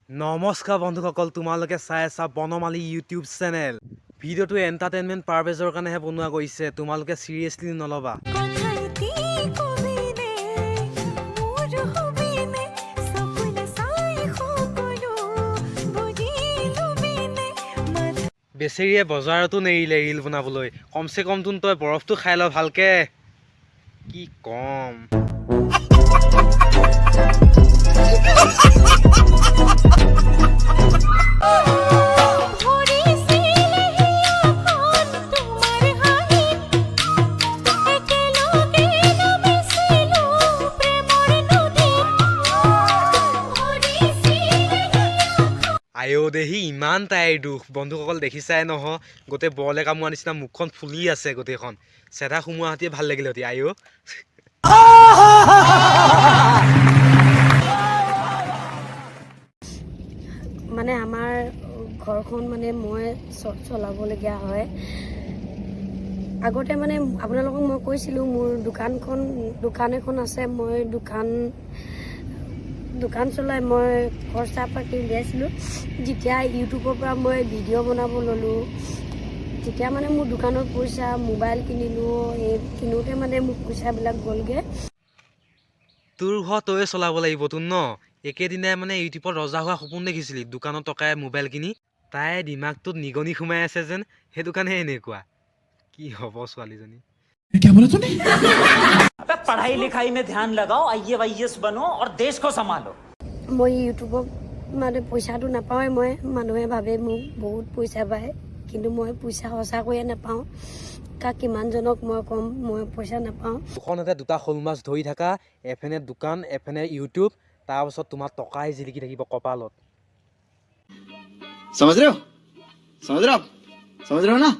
নমস্কাৰ বন্ধুসকল, তোমালোকে চাই আছা বনমালী ইউটিউব চেনেল। ভিডিঅ'টো এণ্টাৰটেইনমেণ্ট পাৰপেজৰ কাৰণেহে বনোৱা গৈছে, তোমালোকে চিৰিয়াছলি নল'বা। বেচেৰিয়ে বজাৰতো নেৰিলে ৰীল বনাবলৈ, কমচে কম তই বৰফটো খাই ল ভালকে। কি কম। আয়ো দেহি ইমান তাইৰ দুখ। বন্ধুসকল দেখিছাই নহয়, গোটেই বলে কামোৱাৰ নিচিনা মুখখন ফুলি আছে গোটেইখন। চেধা সোমোৱা হাতীয়ে ভাল লাগিলে অতি। আয়ো মানে আমাৰ ঘৰখন মানে মই চলাবলগীয়া হয়। আগতে মানে আপোনালোকক মই কৈছিলোঁ মোৰ দোকান এখন আছে। মই দোকান চলাই মই খৰচা পাতি উলিয়াইছিলোঁ। যেতিয়া ইউটিউবৰ পৰা মই ভিডিঅ' বনাব ল'লোঁ, তেতিয়া মানে মোৰ দোকানৰ পইচা, মোবাইল কিনিলোঁ, এই কিনোতে মানে মোৰ পইচাবিলাক গ'লগৈ। তোৰ ঘৰ তয়ে চলাব লাগিব তোৰ ন। একেদিনাই মানে ইউটিউবত ৰজা হোৱা সপোন দেখিছিলি, দোকানত টকাই মোবাইল কিনি। তাই দিমাগটোত নিগনি সোমাই আছে যেন, সেইটো কাৰণেহে এনেকুৱা। কি হ'ব ছোৱালীজনী। पढ़ाई लिखाई में ध्यान लगाओ, IAS बनो और देश को संभालो। মই ইউটিউবত মানে পইচাটো নাপাওঁৱে। মানুহে ভাবে মোক বহুত পইচা পায়, কিন্তু মই পইচা সঁচাকৈয়ে নাপাওঁ। কাক কিমানজনক মই ক'ম, মই পইচা নাপাওঁ। দুখনতে দুটা শ'ল মাছ ধৰি থাকা, এফেনে দোকান এফেনে ইউটিউব, তাৰপাছত তোমাৰ টকাই জিলিকি থাকিব কপালত। समझ रहे हो ना?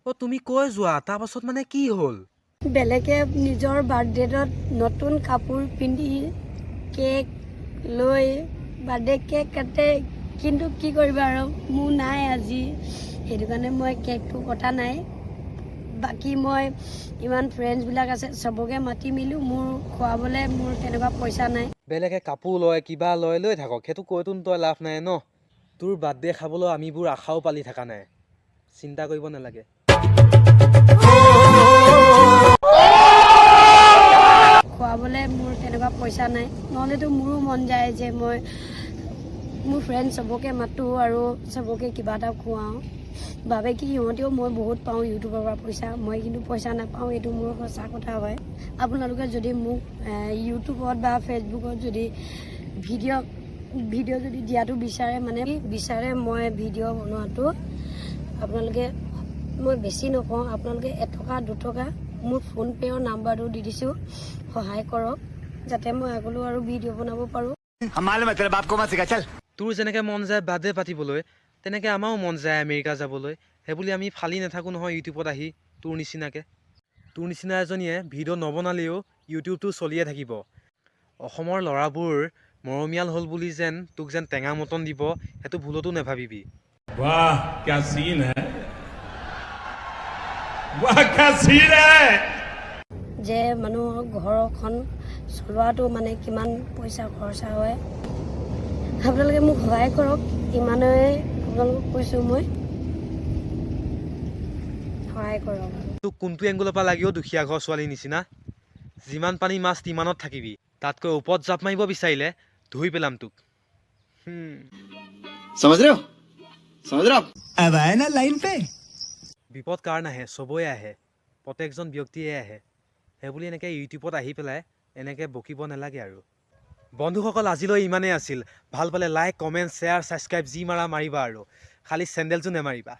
অ তুমি কৈ যোৱা, তাৰপাছত মানে কি হ'ল? বেলেগে নিজৰ বাৰ্থডেত নতুন কাপোৰ পিন্ধি কেক লৈ বাৰ্থডে কেক কাটে, কিন্তু কি কৰিবা আৰু মোৰ নাই আজি, সেইটো কাৰণে মই কেকটো কটা নাই। বাকী মই ইমান ফ্ৰেণ্ডছবিলাক আছে, চবকে মাতি মিলোঁ, মোৰ খোৱাবলৈ মোৰ তেনেকুৱা পইচা নাই। বেলেগে কাপোৰ লয়, কিবা লৈ থাকক, সেইটো কৈতো তই লাভ নাই ন। তোৰ বাৰ্থডে খাবলৈ আমিবোৰ আশাও পালি থকা নাই, চিন্তা কৰিব নালাগে। খোৱাবলৈ মোৰ তেনেকুৱা পইচা নাই, নহ'লেতো মোৰো মন যায় যে মই মোৰ ফ্ৰেণ্ড চবকে মাতোঁ আৰু চবকে কিবা এটা খুৱাওঁ। ভাবে কি সিহঁতেও মই বহুত পাওঁ ইউটিউবৰ পৰা পইচা, মই কিন্তু পইচা নাপাওঁ, এইটো মোৰ সঁচা কথা হয়। আপোনালোকে যদি মোক ইউটিউবত বা ফেচবুকত যদি ভিডিঅ' যদি দিয়াটো বিচাৰে মই ভিডিঅ' বনোৱাটো, আপোনালোকে মই বেছি নকওঁ, আপোনালোকে 1 টকা 2 টকা মোৰ ফোনপে'ৰ নাম্বাৰটো দি দিছোঁ, সহায় কৰক যাতে মই আগলৈও আৰু ভিডিঅ' বনাব পাৰোঁ। তোৰ যেনেকৈ মন যায় বাৰ্থডে পাতিবলৈ, তেনেকৈ আমাৰো মন যায় আমেৰিকা যাবলৈ। সেইবুলি আমি ফালি নাথাকোঁ নহয় ইউটিউবত আহি তোৰ নিচিনাকৈ। তোৰ নিচিনা এজনীয়ে ভিডিঅ' নবনালেও ইউটিউবটো চলিয়ে থাকিব। অসমৰ ল'ৰাবোৰ মৰমীয়াল হ'ল বুলি যেন তোক যেন টেঙা মটন দিব, সেইটো ভুলতো নাভাবিবি। वाह क्या सीन है, वाह क्या सीन है। যে মানুহৰ ঘৰখন চলোৱাটো মানে কিমান পইচা খৰচা হয়, আপোনালোকে মোক সহায় কৰক, ইমানেই আপোনালোকক কৈছোঁ, মই সহায় কৰক। তোক কোনটো এংগুলৰ পৰা লাগিও দুখীয়া ঘৰ ছোৱালীৰ নিচিনা। যিমান পানী মাছ তিমানত থাকিবি, তাতকৈ ওপৰত জাপ মাৰিব বিচাৰিলে ধুই পেলাম তোক। বিপদ কাৰ নাহে, চবৰে আহে, প্ৰত্যেকজন ব্যক্তিয়ে আহে। সেইবুলি এনেকৈ ইউটিউবত আহি পেলাই এনেকৈ বকিব নালাগে আৰু। বন্ধুসকল আজিলৈ ইমানেই আছিল। ভাল পালে লাইক, কমেণ্ট, শ্বেয়াৰ, ছাবস্ক্ৰাইব যি মাৰা মাৰিবা আৰু, খালি চেণ্ডেলটো নেমাৰিবা।